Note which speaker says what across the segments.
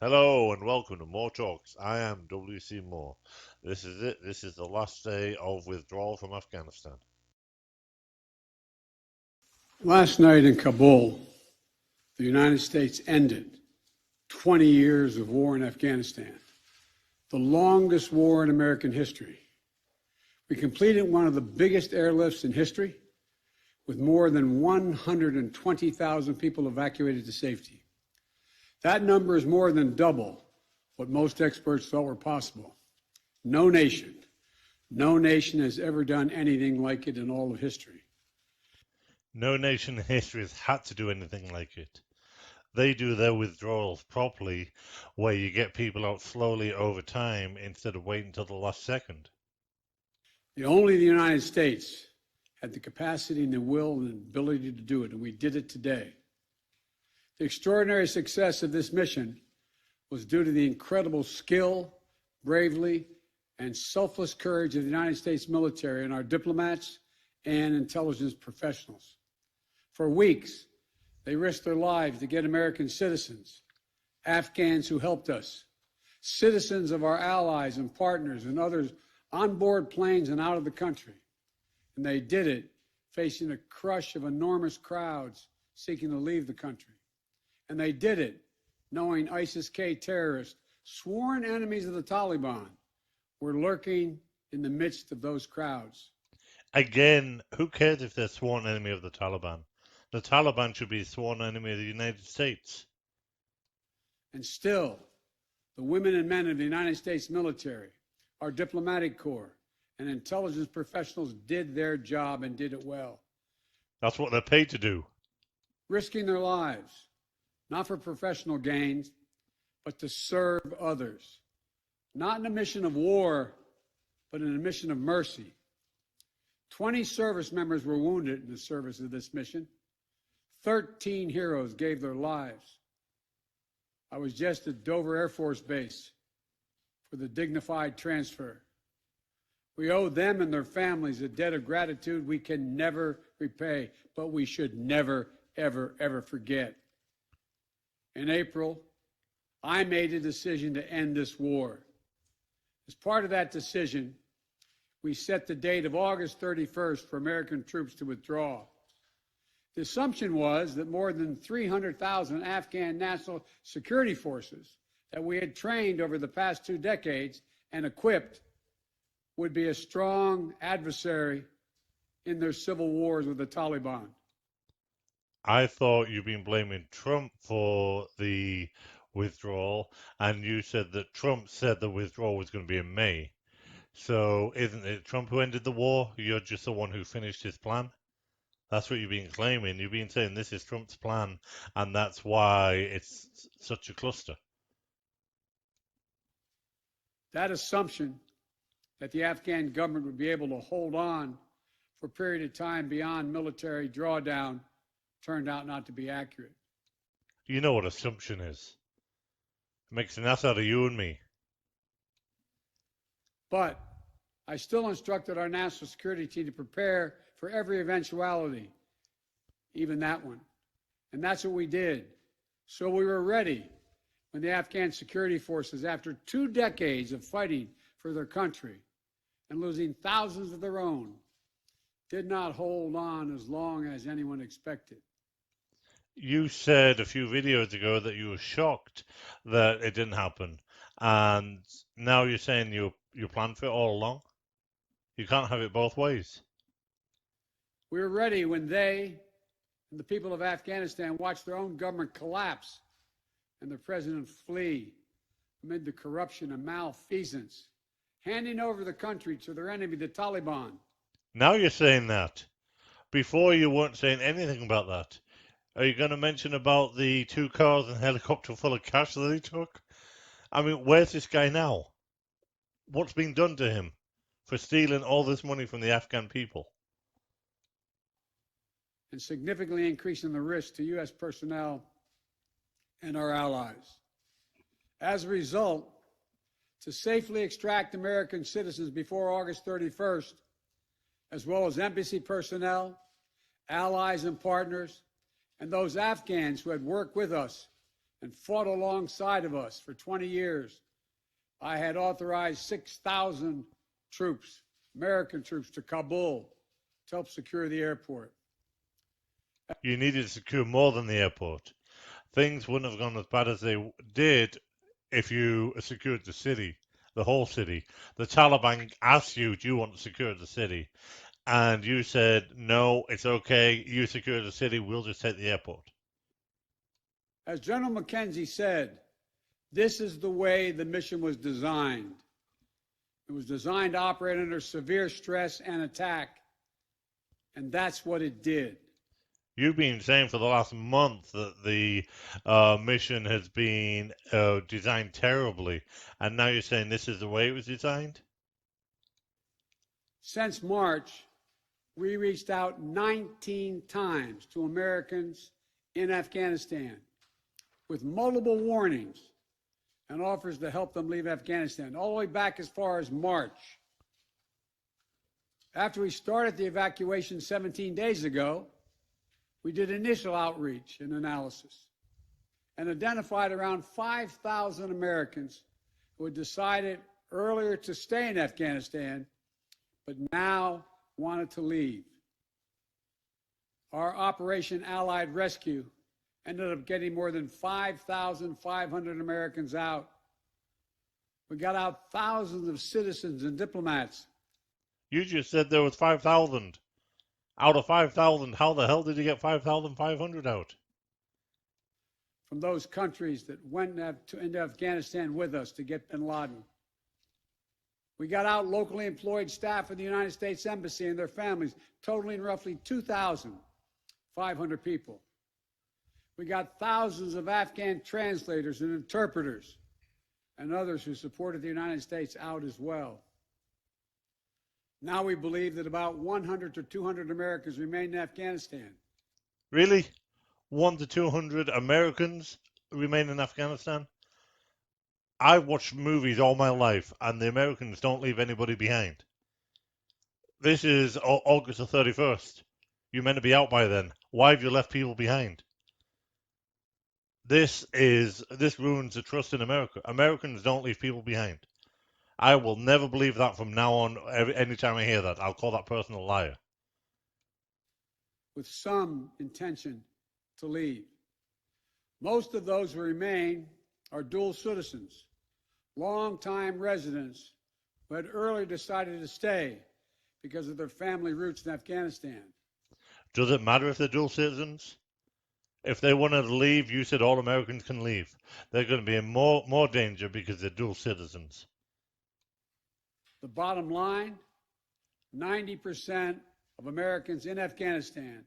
Speaker 1: Hello and welcome to More Talks. I am WC Moore. This is it. This is the last day of withdrawal from Afghanistan.
Speaker 2: Last night in Kabul, the United States ended 20 years of war in Afghanistan, the longest war in American history. We completed one of the biggest airlifts in history, with more than 120,000 people evacuated to safety. That number is more than double what most experts thought were possible. No nation has ever done anything like it in all of history.
Speaker 1: No nation in history has had to do anything like it. They do their withdrawals properly, where you get people out slowly over time instead of waiting until the last second.
Speaker 2: Only the United States had the capacity and the will and ability to do it, and we did it today. The extraordinary success of this mission was due to the incredible skill, bravery, and selfless courage of the United States military and our diplomats and intelligence professionals. For weeks, they risked their lives to get American citizens, Afghans who helped us, citizens of our allies and partners and others on board planes and out of the country. And they did it facing a crush of enormous crowds seeking to leave the country. And they did it knowing ISIS-K terrorists, sworn enemies of the Taliban, were lurking in the midst of those crowds.
Speaker 1: Again, who cares if they're sworn enemy of the Taliban? The Taliban should be a sworn enemy of the United States.
Speaker 2: And still, the women and men of the United States military, our diplomatic corps, and intelligence professionals did their job and did it well.
Speaker 1: That's what they're paid to do.
Speaker 2: Risking their lives, not for professional gains, but to serve others. Not in a mission of war, but in a mission of mercy. 20 service members were wounded in the service of this mission. 13 heroes gave their lives. I was just at Dover Air Force Base for the dignified transfer. We owe them and their families a debt of gratitude we can never repay, but we should never, ever, ever forget. In April, I made a decision to end this war. As part of that decision, we set the date of August 31st for American troops to withdraw. The assumption was that more than 300,000 Afghan national security forces that we had trained over the past 2 decades and equipped would be a strong adversary in their civil wars with the Taliban.
Speaker 1: I thought you've been blaming Trump for the withdrawal, and you said that Trump said the withdrawal was going to be in May. So isn't it Trump who ended the war? You're just the one who finished his plan? That's what you've been claiming. You've been saying this is Trump's plan, and that's why it's such a cluster.
Speaker 2: That assumption that the Afghan government would be able to hold on for a period of time beyond military drawdown turned out not to be accurate.
Speaker 1: You know what assumption is. It makes an ass out of you and me.
Speaker 2: But I still instructed our national security team to prepare for every eventuality, even that one. And that's what we did. So we were ready when the Afghan security forces, after 2 decades of fighting for their country and losing thousands of their own, did not hold on as long as anyone expected.
Speaker 1: You said a few videos ago that you were shocked that it didn't happen, and now you're saying you planned for it all along? You can't have it both ways.
Speaker 2: We were ready when they and the people of Afghanistan watched their own government collapse and the president flee amid the corruption and malfeasance, handing over the country to their enemy, the Taliban.
Speaker 1: Now you're saying that. Before you weren't saying anything about that. Are you going to mention about the 2 cars and helicopter full of cash that he took? I mean, where's this guy now? What's been done to him for stealing all this money from the Afghan people?
Speaker 2: And significantly increasing the risk to U.S. personnel and our allies. As a result, to safely extract American citizens before August 31st, as well as embassy personnel, allies and partners, and those Afghans who had worked with us and fought alongside of us for 20 years, I had authorized 6,000 troops, American troops, to Kabul to help secure the airport.
Speaker 1: You needed to secure more than the airport. Things wouldn't have gone as bad as they did if you secured the city, the whole city. The Taliban asked you, do you want to secure the city? And you said, no, it's okay. You secure the city, we'll just take the airport.
Speaker 2: As General McKenzie said, this is the way the mission was designed. It was designed to operate under severe stress and attack, and that's what it did.
Speaker 1: You've been saying for the last month that the mission has been designed terribly, and now you're saying this is the way it was designed?
Speaker 2: Since March, we reached out 19 times to Americans in Afghanistan with multiple warnings and offers to help them leave Afghanistan, all the way back as far as March. After we started the evacuation 17 days ago, we did initial outreach and analysis and identified around 5,000 Americans who had decided earlier to stay in Afghanistan, but now wanted to leave. Our Operation Allied Rescue ended up getting more than 5,500 Americans out. We got out thousands of citizens and diplomats.
Speaker 1: You just said there was 5,000. Out of 5,000, how the hell did you get 5,500 out?
Speaker 2: From those countries that went into Afghanistan with us to get bin Laden. We got out locally employed staff of the United States Embassy and their families, totaling roughly 2,500 people. We got thousands of Afghan translators and interpreters and others who supported the United States out as well. Now we believe that about 100 to 200 Americans remain in Afghanistan.
Speaker 1: Really? 1 to 200 Americans remain in Afghanistan? I've watched movies all my life, and the Americans don't leave anybody behind. This is August the 31st. You're meant to be out by then. Why have you left people behind? This ruins the trust in America. Americans don't leave people behind. I will never believe that from now on. Anytime I hear that, I'll call that person a liar.
Speaker 2: With some intention to leave. Most of those who remain are dual citizens, long-time residents who had earlier decided to stay because of their family roots in Afghanistan.
Speaker 1: Does it matter if they're dual citizens? If they wanted to leave, you said all Americans can leave. They're going to be in more danger because they're dual citizens.
Speaker 2: The bottom line, 90% of Americans in Afghanistan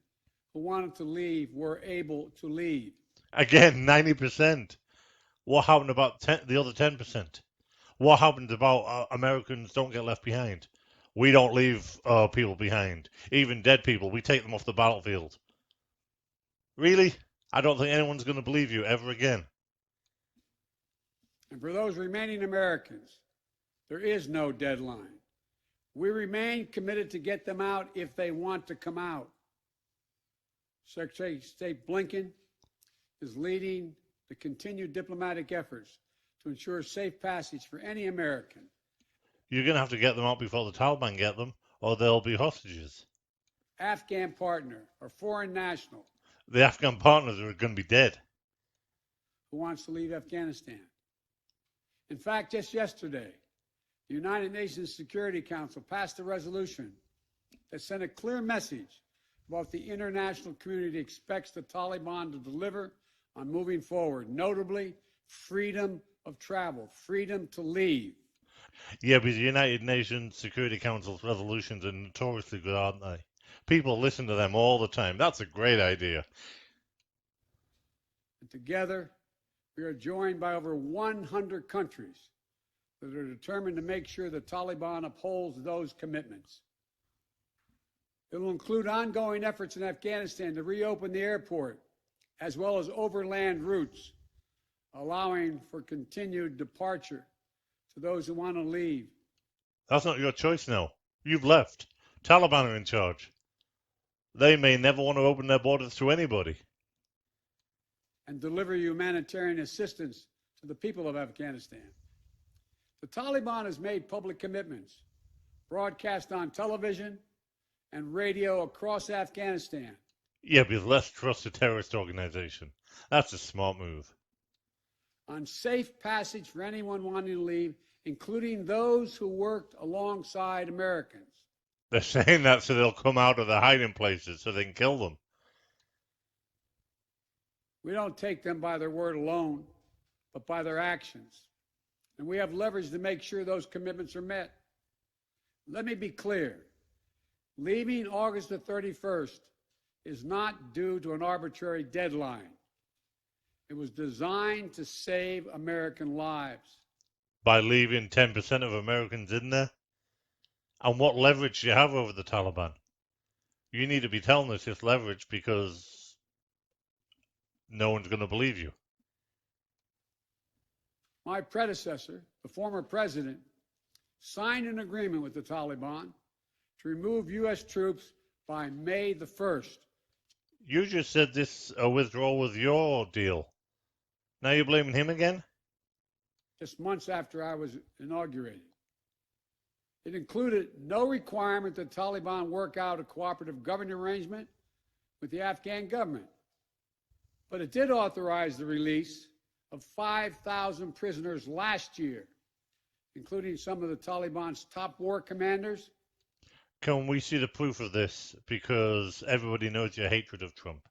Speaker 2: who wanted to leave were able to leave.
Speaker 1: Again, 90%. What happened about the other 10%? What happened about Americans don't get left behind? We don't leave people behind. Even dead people, we take them off the battlefield. Really? I don't think anyone's going to believe you ever again.
Speaker 2: And for those remaining Americans, there is no deadline. We remain committed to get them out if they want to come out. Secretary of State Blinken is leading the continued diplomatic efforts to ensure safe passage for any American.
Speaker 1: You're going to have to get them out before the Taliban get them, or they'll be hostages.
Speaker 2: Afghan partner or foreign national.
Speaker 1: The Afghan partners are going to be dead.
Speaker 2: Who wants to leave Afghanistan. In fact, just yesterday, the United Nations Security Council passed a resolution that sent a clear message about what the international community expects the Taliban to deliver on moving forward, notably freedom of travel, freedom to leave.
Speaker 1: Yeah, but the United Nations Security Council's resolutions are notoriously good, aren't they? People listen to them all the time. That's a great idea.
Speaker 2: And together, we are joined by over 100 countries that are determined to make sure the Taliban upholds those commitments. It will include ongoing efforts in Afghanistan to reopen the airport, as well as overland routes, allowing for continued departure to those who want to leave.
Speaker 1: That's not your choice now. You've left. Taliban are in charge. They may never want to open their borders to anybody.
Speaker 2: and deliver humanitarian assistance to the people of Afghanistan. The Taliban has made public commitments, broadcast on television and radio across Afghanistan.
Speaker 1: Yeah, but let's trust a terrorist organization. That's a smart move.
Speaker 2: On safe passage for anyone wanting to leave, including those who worked alongside Americans.
Speaker 1: They're saying that so they'll come out of their hiding places so they can kill them.
Speaker 2: We don't take them by their word alone, but by their actions. And we have leverage to make sure those commitments are met. Let me be clear. Leaving August the 31st is not due to an arbitrary deadline. It was designed to save American lives.
Speaker 1: By leaving 10% of Americans in there? And what leverage do you have over the Taliban? You need to be telling us this leverage because no one's going to believe you.
Speaker 2: My predecessor, the former president, signed an agreement with the Taliban to remove U.S. troops by May the 1st.
Speaker 1: You just said this withdrawal was your deal. Now you're blaming him again?
Speaker 2: Just months after I was inaugurated. It included no requirement that the Taliban work out a cooperative government arrangement with the Afghan government. But it did authorize the release of 5,000 prisoners last year, including some of the Taliban's top war commanders.
Speaker 1: Can we see the proof of this? Because everybody knows your hatred of Trump.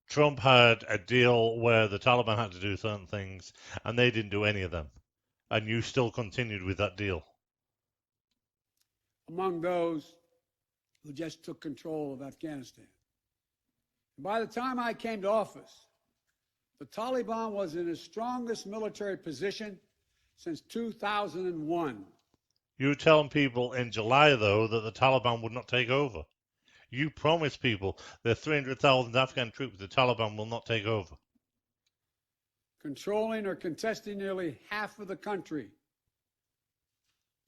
Speaker 1: Trump had a deal where the Taliban had to do certain things, and they didn't do any of them. And you still continued with that deal.
Speaker 2: Among those who just took control of Afghanistan. By the time I came to office, the Taliban was in its strongest military position since 2001.
Speaker 1: You were telling people in July, though, that the Taliban would not take over. You promised people that 300,000 Afghan troops the Taliban will not take over.
Speaker 2: Controlling or contesting nearly half of the country.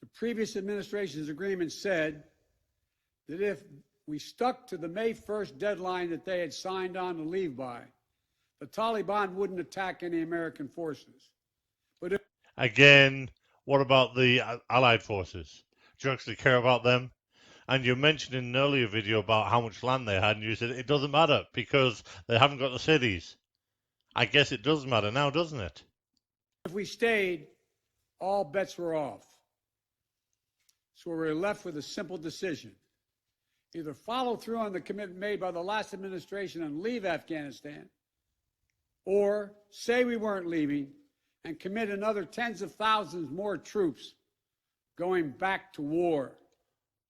Speaker 2: The previous administration's agreement said that if we stuck to the May 1st deadline that they had signed on to leave by, the Taliban wouldn't attack any American forces. But if
Speaker 1: Again, what about the Allied forces? Do you actually care about them? And you mentioned in an earlier video about how much land they had, and you said it doesn't matter because they haven't got the cities. I guess it does matter now, doesn't it?
Speaker 2: If we stayed, all bets were off. So we were left with a simple decision. Either follow through on the commitment made by the last administration and leave Afghanistan, or say we weren't leaving and commit another tens of thousands more troops going back to war.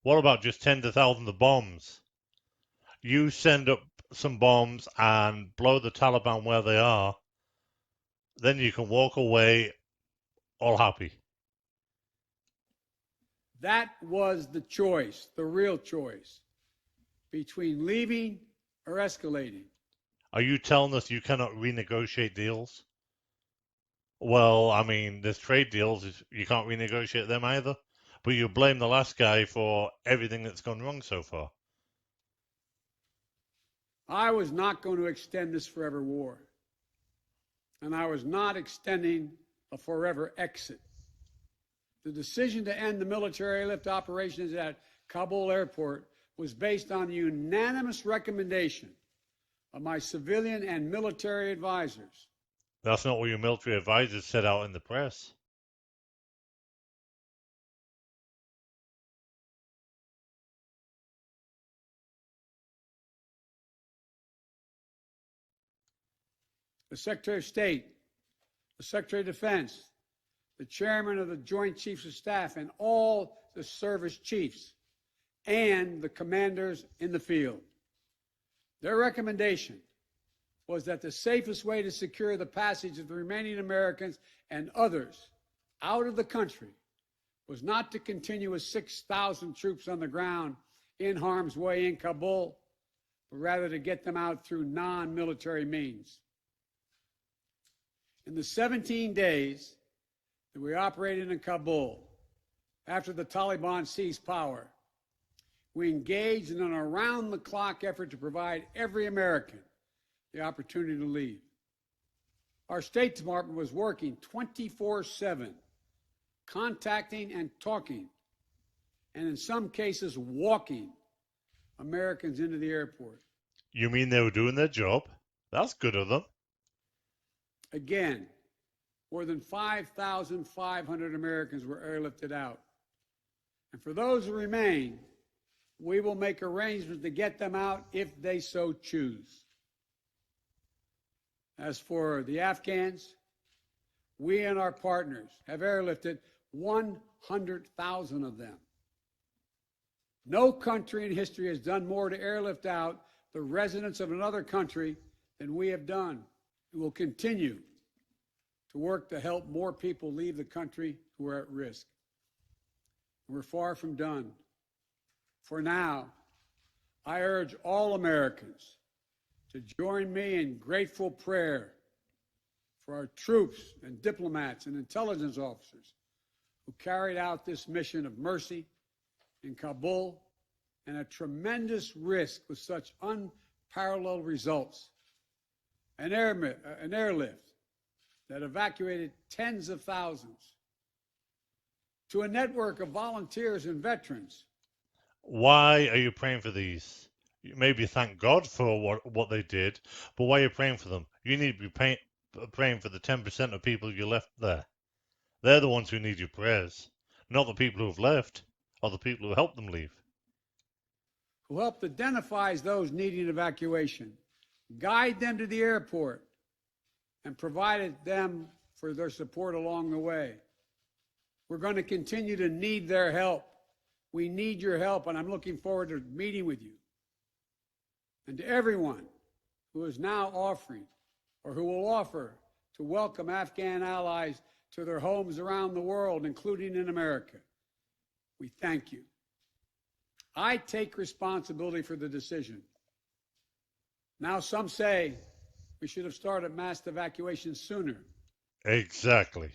Speaker 1: What about just tens of thousands of bombs? You send up some bombs and blow the Taliban where they are, then you can walk away all happy.
Speaker 2: That was the choice, the real choice, between leaving or escalating.
Speaker 1: Are you telling us you cannot renegotiate deals? Well, I mean, there's trade deals, you can't renegotiate them either. But you blame the last guy for everything that's gone wrong so far.
Speaker 2: I was not going to extend this forever war. And I was not extending a forever exit. The decision to end the military airlift operations at Kabul airport was based on the unanimous recommendation of my civilian and military advisors.
Speaker 1: That's not what your military advisors said out in the press.
Speaker 2: The Secretary of State, the Secretary of Defense, the Chairman of the Joint Chiefs of Staff, and all the service chiefs, and the commanders in the field. Their recommendation was that the safest way to secure the passage of the remaining Americans and others out of the country was not to continue with 6,000 troops on the ground in harm's way in Kabul, but rather to get them out through non-military means. In the 17 days that we operated in Kabul, after the Taliban seized power, we engaged in an around-the-clock effort to provide every American the opportunity to leave. Our State Department was working 24/7, contacting and talking, and in some cases walking Americans into the airport.
Speaker 1: You mean they were doing their job? That's good of them.
Speaker 2: Again, more than 5,500 Americans were airlifted out. And for those who remain, we will make arrangements to get them out if they so choose. As for the Afghans, we and our partners have airlifted 100,000 of them. No country in history has done more to airlift out the residents of another country than we have done. We will continue to work to help more people leave the country who are at risk. We're far from done. For now, I urge all Americans to join me in grateful prayer for our troops and diplomats and intelligence officers who carried out this mission of mercy in Kabul and at tremendous risk with such unparalleled results. An airlift that evacuated tens of thousands, to a network of volunteers and veterans.
Speaker 1: Why are you praying for these? Maybe thank God for what they did, but why are you praying for them? You need to be praying for the 10% of people you left there. They're the ones who need your prayers, not the people who've left or the people who helped them leave.
Speaker 2: Who helped identify those needing evacuation, guide them to the airport, and provided them for their support along the way. We're going to continue to need their help. We need your help, and I'm looking forward to meeting with you. And to everyone who is now offering or who will offer to welcome Afghan allies to their homes around the world, including in America, we thank you. I take responsibility for the decision. Now some say we should have started mass evacuation sooner.
Speaker 1: Exactly.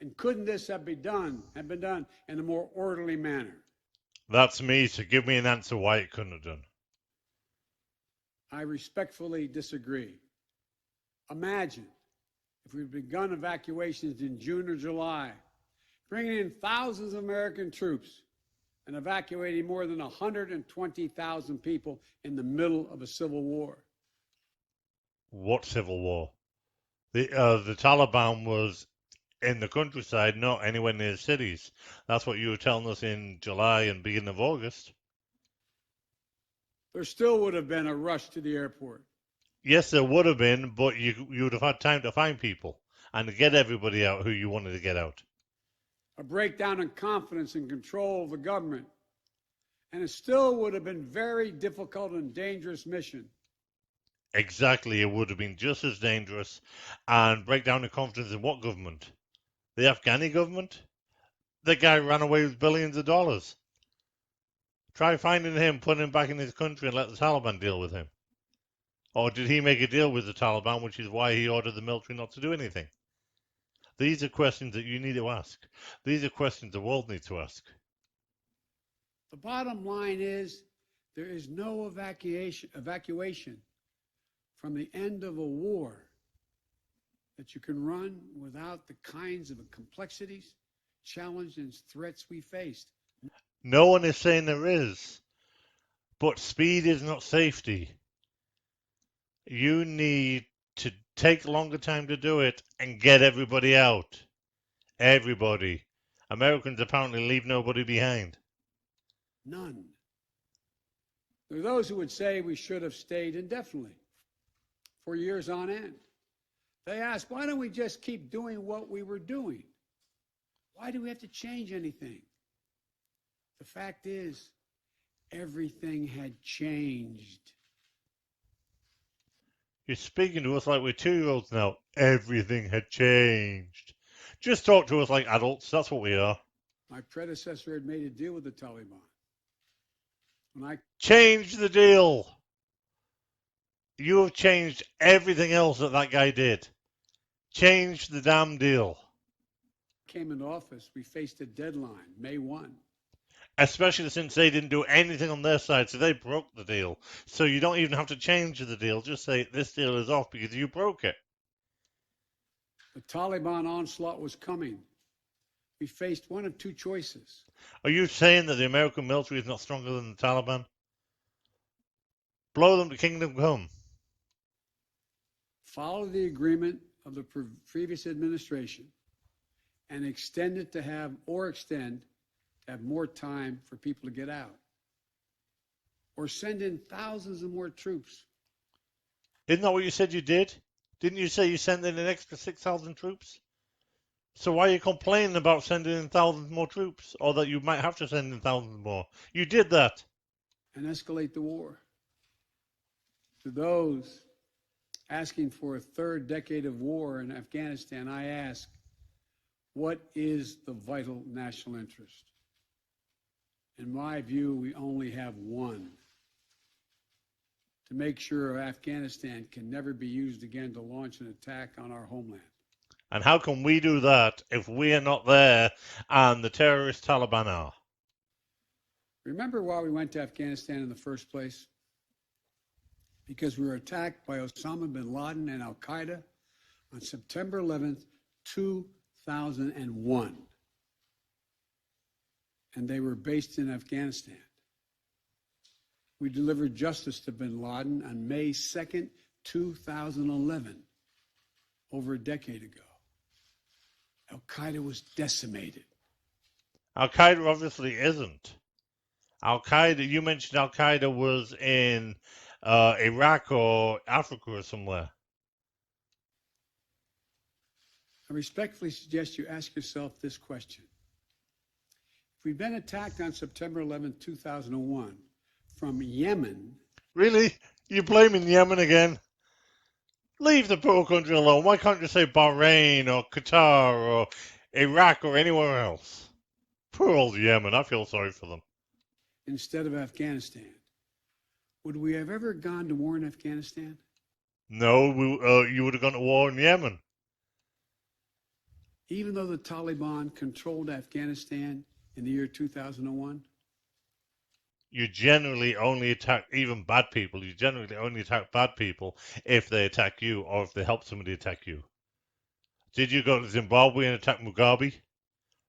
Speaker 2: And couldn't this have been done in a more orderly manner?
Speaker 1: That's me, so give me an answer why it couldn't have done.
Speaker 2: I respectfully disagree. Imagine if we'd begun evacuations in June or July, bringing in thousands of American troops and evacuating more than 120,000 people in the middle of a civil war.
Speaker 1: What civil war? The Taliban was in the countryside, not anywhere near cities. That's what you were telling us in July and beginning of August.
Speaker 2: There still would have been a rush to the airport.
Speaker 1: Yes, there would have been, but you would have had time to find people and to get everybody out who you wanted to get out.
Speaker 2: A breakdown in confidence and control of the government. And it still would have been very difficult and dangerous mission.
Speaker 1: Exactly, it would have been just as dangerous and break down the confidence in what government? The Afghani government? The guy ran away with billions of dollars. Try finding him, putting him back in his country and let the Taliban deal with him. Or did he make a deal with the Taliban, which is why he ordered the military not to do anything? These are questions that you need to ask. These are questions the world needs to ask.
Speaker 2: The bottom line is there is no evacuation from the end of a war that you can run without the kinds of complexities, challenges, and threats we faced.
Speaker 1: No one is saying there is, but speed is not safety. You need to take longer time to do it and get everybody out. Everybody. Americans apparently leave nobody behind.
Speaker 2: None. There are those who would say we should have stayed indefinitely for years on end. They ask, why don't we just keep doing what we were doing? Why do we have to change anything? The fact is, everything had changed.
Speaker 1: You're speaking to us like we're 2-year-olds now. Everything had changed. Just talk to us like adults. That's what we are.
Speaker 2: My predecessor had made a deal with the Taliban.
Speaker 1: Change the deal. You have changed everything else that guy did. Change the damn deal.
Speaker 2: Came into office, we faced a deadline, May 1.
Speaker 1: especially since they didn't do anything on their side, so they broke the deal. So you don't even have to change the deal. Just say this deal is off because you broke it.
Speaker 2: The Taliban onslaught was coming. We faced one of two choices.
Speaker 1: Are you saying that the American military is not stronger than the Taliban? Blow them to kingdom come.
Speaker 2: Follow the agreement of the previous administration and extend to have more time for people to get out. Or send in thousands of more troops.
Speaker 1: Isn't that what you said you did? Didn't you say you sent in an extra 6,000 troops? So why are you complaining about sending in thousands more troops, or that you might have to send in thousands more? You did that.
Speaker 2: And escalate the war. To those asking for a third decade of war in Afghanistan, I ask, what is the vital national interest? In my view, we only have one: to make sure Afghanistan can never be used again to launch an attack on our homeland.
Speaker 1: And how can we do that if we are not there and the terrorist Taliban are?
Speaker 2: Remember why we went to Afghanistan in the first place? Because we were attacked by Osama bin Laden and Al Qaeda on September 11th, 2001. And they were based in Afghanistan. We delivered justice to bin Laden on May 2nd, 2011, over a decade ago. Al Qaeda was decimated.
Speaker 1: Al Qaeda obviously isn't. Al Qaeda, you mentioned Al Qaeda was in Iraq or Africa or somewhere.
Speaker 2: I respectfully suggest you ask yourself this question. If we've been attacked on September 11, 2001, from Yemen.
Speaker 1: Really? You're blaming Yemen again? Leave the poor country alone. Why can't you say Bahrain or Qatar or Iraq or anywhere else? Poor old Yemen. I feel sorry for them.
Speaker 2: Instead of Afghanistan, would we have ever gone to war in Afghanistan?
Speaker 1: No, you would have gone to war in Yemen.
Speaker 2: Even though the Taliban controlled Afghanistan in the year 2001?
Speaker 1: You generally only attack even bad people. You generally only attack bad people if they attack you or if they help somebody attack you. Did you go to Zimbabwe and attack Mugabe?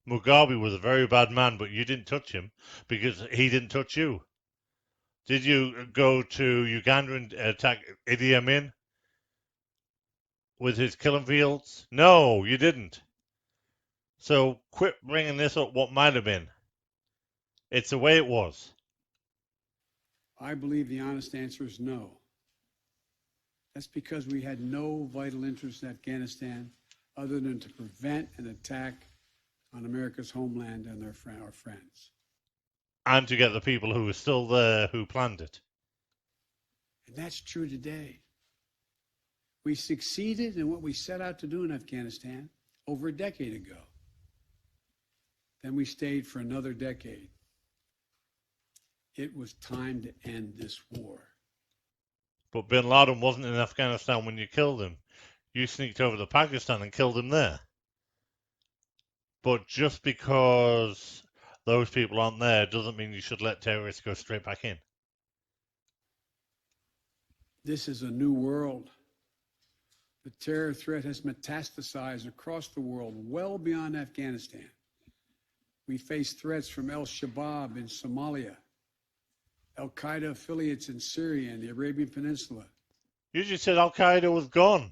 Speaker 1: Mugabe was a very bad man, but you didn't touch him because he didn't touch you. Did you go to Uganda and attack Idi Amin with his killing fields? No, you didn't. So quit bringing this up what might have been. It's the way it was.
Speaker 2: I believe the honest answer is no. That's because we had no vital interest in Afghanistan other than to prevent an attack on America's homeland and our friends.
Speaker 1: And to get the people who were still there who planned it.
Speaker 2: And that's true today. We succeeded in what we set out to do in Afghanistan over a decade ago. Then we stayed for another decade. It was time to end this war.
Speaker 1: But bin Laden wasn't in Afghanistan when you killed him. You sneaked over to Pakistan and killed him there. But just because those people aren't there doesn't mean you should let terrorists go straight back in.
Speaker 2: This is a new world. The terror threat has metastasized across the world, well beyond Afghanistan. We face threats from al-Shabaab in Somalia, al-Qaeda affiliates in Syria and the Arabian Peninsula.
Speaker 1: You just said Al Qaeda was gone.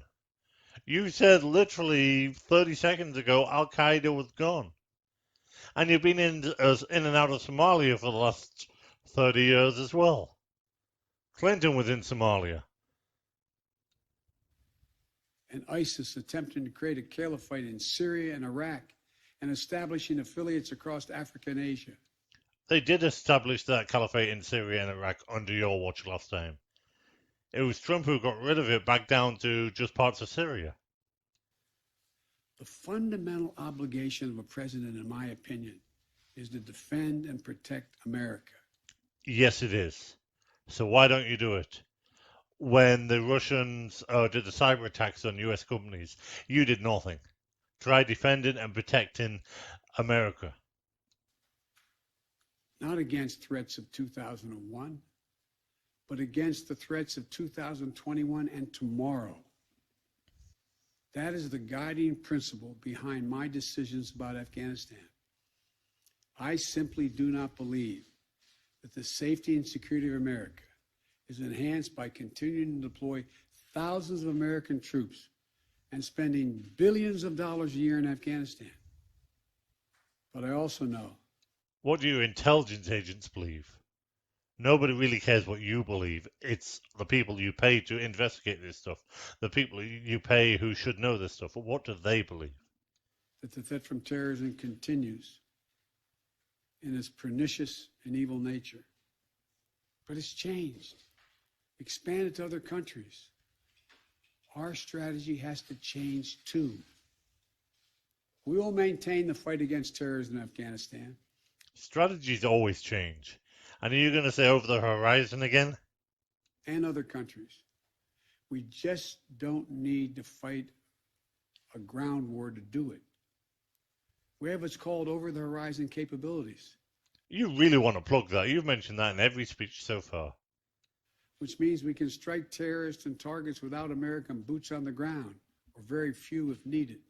Speaker 1: You said literally 30 seconds ago Al Qaeda was gone. And you've been in and out of Somalia for the last 30 years as well. Clinton was in Somalia.
Speaker 2: And ISIS attempting to create a caliphate in Syria and Iraq and establishing affiliates across Africa and Asia.
Speaker 1: They did establish that caliphate in Syria and Iraq under your watch last time. It was Trump who got rid of it back down to just parts of Syria.
Speaker 2: The fundamental obligation of a president, in my opinion, is to defend and protect America.
Speaker 1: Yes, it is. So why don't you do it? When the Russians did the cyber attacks on US companies, you did nothing. Try defending and protecting America.
Speaker 2: not against threats of 2001, but against the threats of 2021 and tomorrow. That is the guiding principle behind my decisions about Afghanistan. I simply do not believe that the safety and security of America is enhanced by continuing to deploy thousands of American troops and spending billions of dollars a year in Afghanistan. But I also know.
Speaker 1: What do your intelligence agents believe? Nobody really cares what you believe. It's the people you pay to investigate this stuff, the people you pay who should know this stuff. What do they believe?
Speaker 2: That the threat from terrorism continues in its pernicious and evil nature. But it's changed, expanded to other countries. Our strategy has to change too. We will maintain the fight against terrorism in Afghanistan.
Speaker 1: Strategies always change. And are you going to say over the horizon again?
Speaker 2: And other countries. We just don't need to fight a ground war to do it. We have what's called over-the-horizon capabilities.
Speaker 1: You really want to plug that. You've mentioned that in every speech so far.
Speaker 2: Which means we can strike terrorists and targets without American boots on the ground, or very few if needed.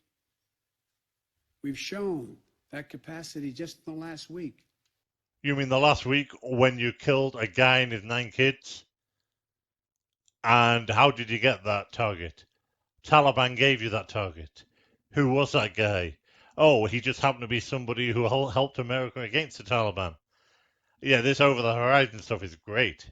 Speaker 2: We've shown that capacity just in the last week.
Speaker 1: You mean the last week when you killed a guy and his 9 kids? And how did you get that target? Taliban gave you that target. Who was that guy? Oh, he just happened to be somebody who helped America against the Taliban. Yeah, this over the horizon stuff is great.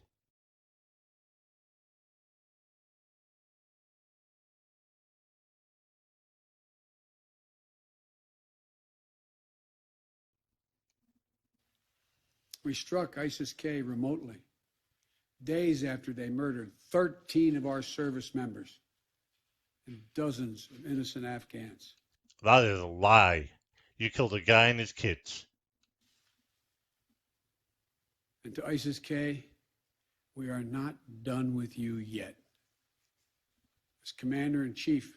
Speaker 2: We struck ISIS-K remotely, days after they murdered 13 of our service members and dozens of innocent Afghans.
Speaker 1: That is a lie. You killed a guy and his kids.
Speaker 2: And to ISIS-K, we are not done with you yet. As Commander-in-Chief,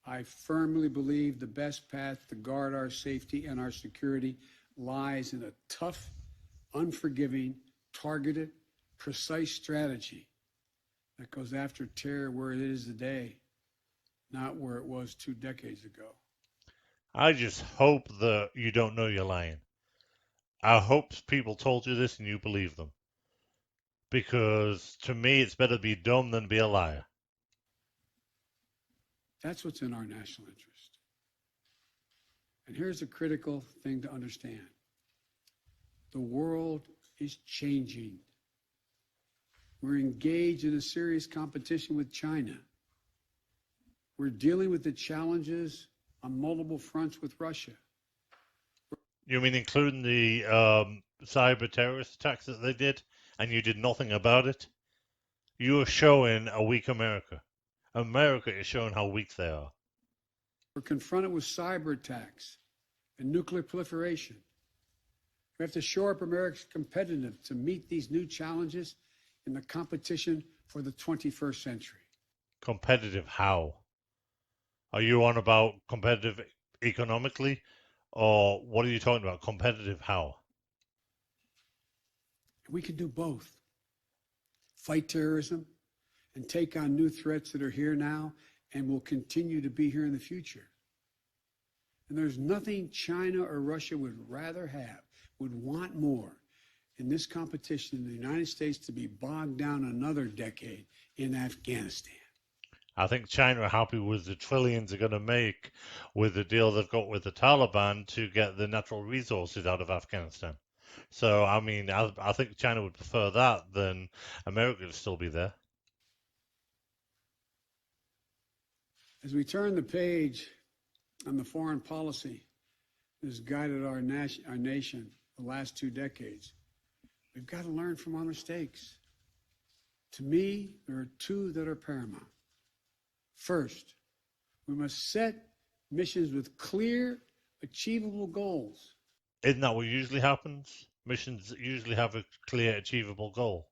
Speaker 2: I firmly believe the best path to guard our safety and our security lies in a tough, unforgiving, targeted, precise strategy that goes after terror where it is today, not where it was 2 decades ago.
Speaker 1: I just hope that you don't know you're lying. I hope people told you this and you believe them. Because to me, it's better to be dumb than be a liar.
Speaker 2: That's what's in our national interest. And here's a critical thing to understand. The world is changing. We're engaged in a serious competition with China. We're dealing with the challenges on multiple fronts with Russia.
Speaker 1: You mean including the cyber terrorist attacks that they did, and you did nothing about it? You are showing a weak America. America is showing how weak they are.
Speaker 2: We're confronted with cyber attacks and nuclear proliferation. We have to shore up America's competitiveness to meet these new challenges in the competition for the 21st century.
Speaker 1: Competitive how? Are you on about competitive economically? Or what are you talking about? Competitive how?
Speaker 2: We can do both. Fight terrorism and take on new threats that are here now and will continue to be here in the future. And there's nothing China or Russia would rather have, would want more in this competition in the United States to be bogged down another decade in Afghanistan.
Speaker 1: I think China are happy with the trillions they're going to make with the deal they've got with the Taliban to get the natural resources out of Afghanistan. So, I mean, I think China would prefer that than America to still be there.
Speaker 2: As we turn the page on the foreign policy that has guided our nation the last 2 decades, we've got to learn from our mistakes. To me, there are 2 that are paramount. First, we must set missions with clear, achievable goals.
Speaker 1: Isn't that what usually happens? Missions usually have a clear, achievable goal.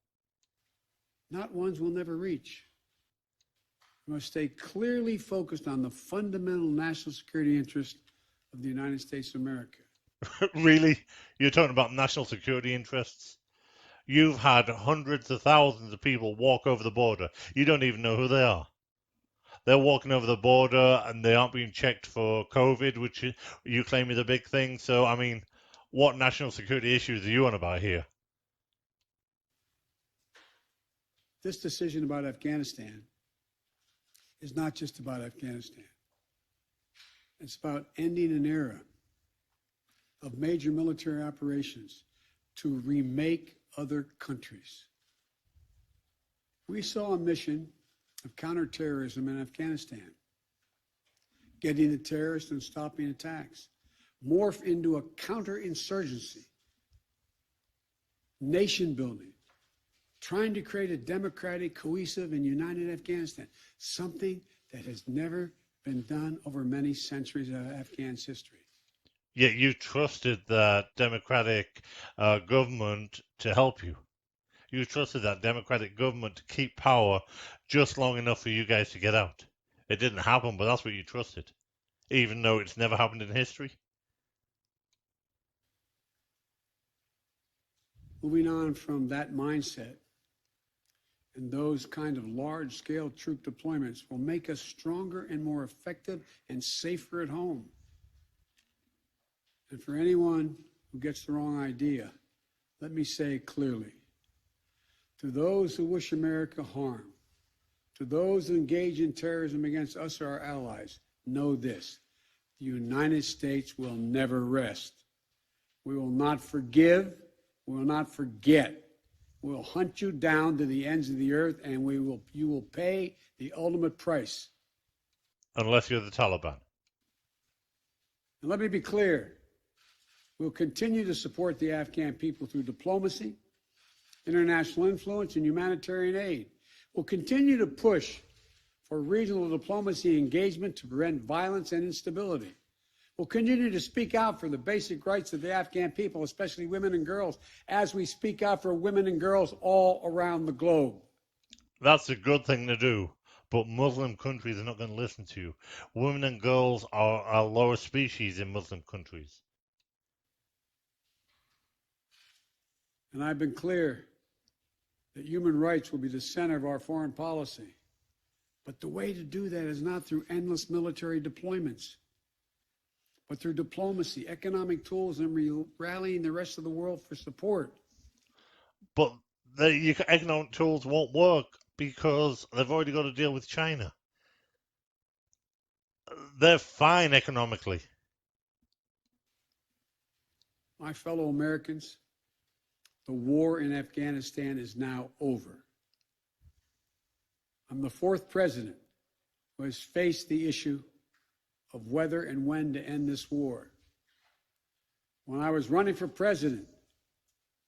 Speaker 2: Not ones we'll never reach. We must stay clearly focused on the fundamental national security interest of the United States of America.
Speaker 1: Really? You're talking about national security interests? You've had hundreds of thousands of people walk over the border. You don't even know who they are. They're walking over the border and they aren't being checked for COVID, which you claim is a big thing. So, I mean, what national security issues are you on about here?
Speaker 2: This decision about Afghanistan is not just about Afghanistan. It's about ending an era of major military operations to remake other countries. We saw a mission of counterterrorism in Afghanistan, getting the terrorists and stopping attacks, morph into a counterinsurgency, nation building, trying to create a democratic, cohesive, and united Afghanistan, something that has never been done over many centuries of Afghan's history.
Speaker 1: Yet you trusted that democratic government to help you. You trusted that democratic government to keep power just long enough for you guys to get out. It didn't happen, but that's what you trusted, even though it's never happened in history.
Speaker 2: Moving on from that mindset and those kind of large-scale troop deployments will make us stronger and more effective and safer at home. And for anyone who gets the wrong idea, let me say clearly, to those who wish America harm, to those who engage in terrorism against us or our allies, know this: the United States will never rest. We will not forgive. We will not forget. We will hunt you down to the ends of the earth, and you will pay the ultimate price.
Speaker 1: Unless you're the Taliban.
Speaker 2: And let me be clear. We'll continue to support the Afghan people through diplomacy, international influence, and humanitarian aid. We'll continue to push for regional diplomacy engagement to prevent violence and instability. We'll continue to speak out for the basic rights of the Afghan people, especially women and girls, as we speak out for women and girls all around the globe.
Speaker 1: That's a good thing to do, but Muslim countries are not going to listen to you. Women and girls are a lower species in Muslim countries.
Speaker 2: And I've been clear that human rights will be the center of our foreign policy. But the way to do that is not through endless military deployments, but through diplomacy, economic tools, and rallying the rest of the world for support.
Speaker 1: But the economic tools won't work because they've already got to deal with China. They're fine economically.
Speaker 2: My fellow Americans, the war in Afghanistan is now over. I'm the fourth president who has faced the issue of whether and when to end this war. When I was running for president,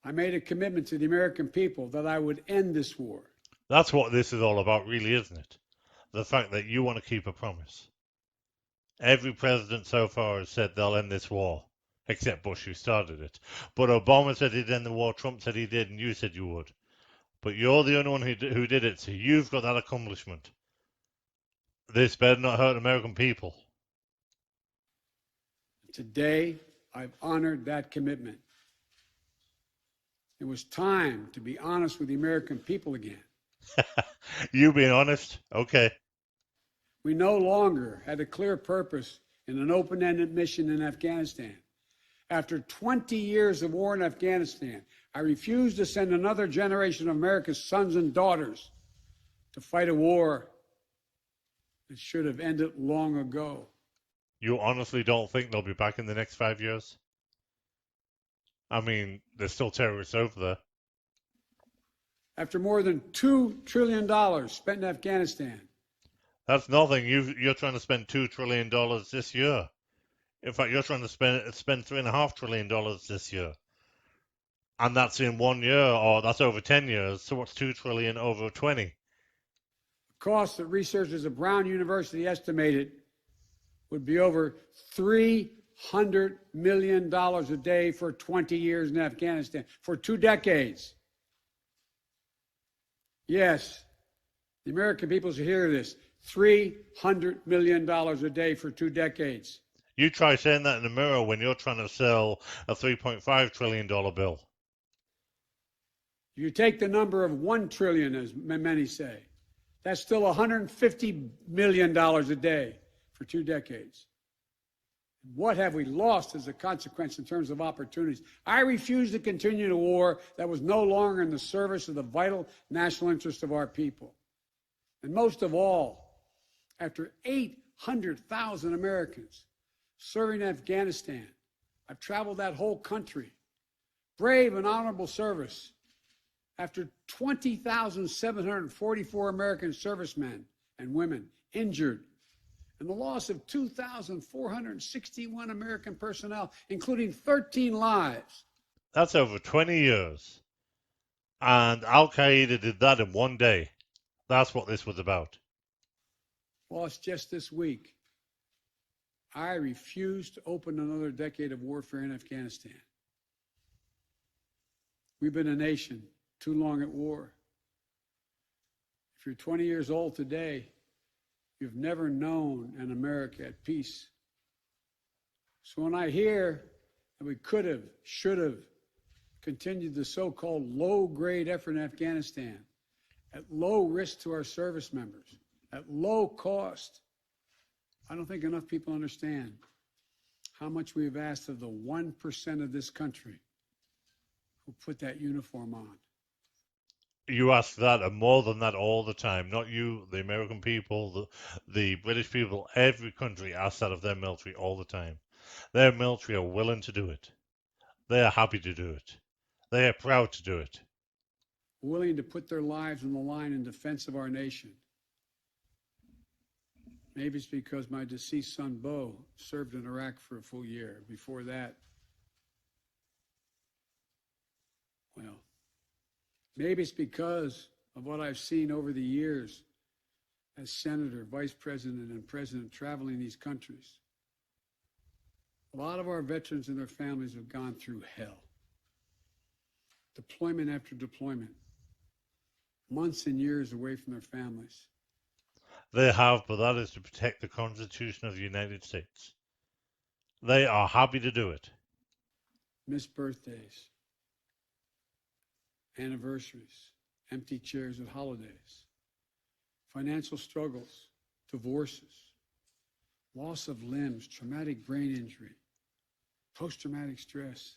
Speaker 2: I made a commitment to the American people that I would end this war.
Speaker 1: That's what this is all about, really, isn't it? The fact that you want to keep a promise. Every president so far has said they'll end this war, except Bush, who started it. But Obama said he'd end the war, Trump said he did, and you said you would. But you're the only one who did it, so you've got that accomplishment. This better not hurt American people.
Speaker 2: Today, I've honored that commitment. It was time to be honest with the American people again.
Speaker 1: You being honest? Okay.
Speaker 2: We no longer had a clear purpose in an open-ended mission in Afghanistan. After 20 years of war in Afghanistan, I refuse to send another generation of America's sons and daughters to fight a war that should have ended long ago.
Speaker 1: You honestly don't think they'll be back in the next 5 years? I mean, there's still terrorists over there.
Speaker 2: After more than $2 trillion spent in Afghanistan,
Speaker 1: That's nothing. You're trying to spend $2 trillion this year. In fact, you're trying to spend $3.5 trillion this year, and that's in 1 year, or that's over 10 years. So what's 2 trillion over 20?
Speaker 2: the cost that researchers at Brown University estimated would be over $300 million a day for 20 years in Afghanistan, for 2 decades. Yes, the American people should hear this. $300 million a day for 2 decades.
Speaker 1: You try saying that in the mirror when you're trying to sell a $3.5 trillion bill.
Speaker 2: You take the number of 1 trillion, as many say. That's still $150 million a day for 2 decades. What have we lost as a consequence in terms of opportunities? I refuse to continue a war that was no longer in the service of the vital national interest of our people. And most of all, after 800,000 Americans serving in Afghanistan, I've traveled that whole country, brave and honorable service. After 20,744 American servicemen and women injured, and the loss of 2,461 American personnel, including 13 lives.
Speaker 1: That's over 20 years. And Al Qaeda did that in one day. That's what this was about.
Speaker 2: Lost just this week. I refuse to open another decade of warfare in Afghanistan. We've been a nation too long at war. If you're 20 years old today, you've never known an America at peace. So when I hear that we could have, should have continued the so-called low-grade effort in Afghanistan at low risk to our service members, at low cost, I don't think enough people understand how much we've asked of the 1% of this country who put that uniform on.
Speaker 1: You ask that and more than that all the time. Not you, the American people, the British people, every country asks that of their military all the time. Their military are willing to do it. They are happy to do it. They are proud to do it.
Speaker 2: Willing to put their lives on the line in defense of our nation. Maybe it's because my deceased son, Bo, served in Iraq for a full year. Before that, well, maybe it's because of what I've seen over the years as senator, vice president, and president traveling these countries. A lot of our veterans and their families have gone through hell. Deployment after deployment. Months and years away from their families.
Speaker 1: They have, but that is to protect the Constitution of the United States. They are happy to do it.
Speaker 2: Missed birthdays, anniversaries, empty chairs at holidays, financial struggles, divorces, loss of limbs, traumatic brain injury, post-traumatic stress.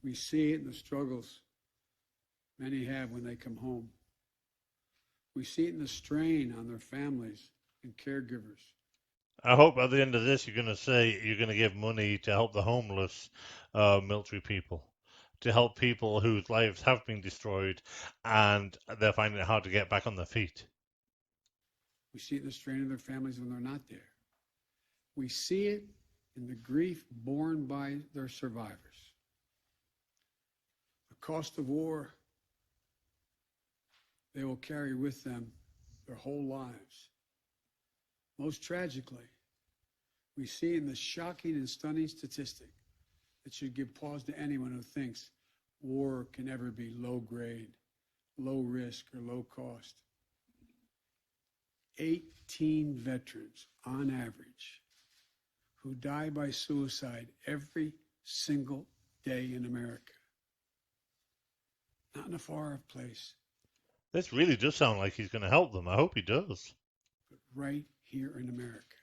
Speaker 2: We see it in the struggles many have when they come home. We see it in the strain on their families and caregivers.
Speaker 1: I hope at the end of this you're going to say you're going to give money to help the homeless military people, to help people whose lives have been destroyed and they're finding it hard to get back on their feet.
Speaker 2: We see it in the strain of their families when they're not there. We see it in the grief borne by their survivors. The cost of war they will carry with them their whole lives. Most tragically, we see in the shocking and stunning statistic that should give pause to anyone who thinks war can ever be low grade, low risk, or low cost. 18 veterans on average who die by suicide every single day in America. Not in a far-off place.
Speaker 1: This really does sound like he's going to help them. I hope he does.
Speaker 2: But right here in America.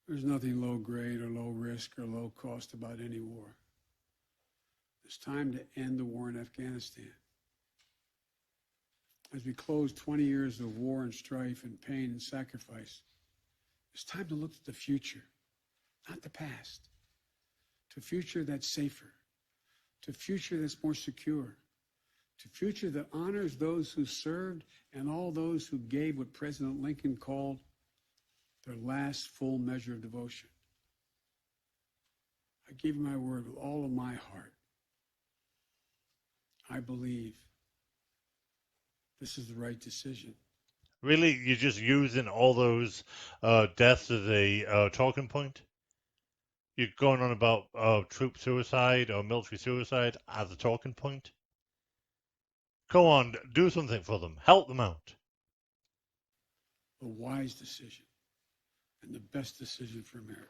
Speaker 2: There's nothing low grade or low risk or low cost about any war. It's time to end the war in Afghanistan. As we close 20 years of war and strife and pain and sacrifice, it's time to look to the future, not the past. To a future that's safer, to a future that's more secure, to a future that honors those who served and all those who gave what President Lincoln called their last full measure of devotion. I give you my word with all of my heart. I believe this is the right decision.
Speaker 1: Really, you're just using all those deaths as a talking point? You're going on about troop suicide or military suicide as a talking point? Go on, do something for them. Help them out.
Speaker 2: a wise decision and the best decision for America.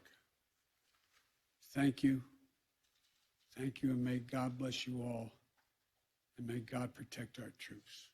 Speaker 2: Thank you. Thank you, and may God bless you all, and may God protect our troops.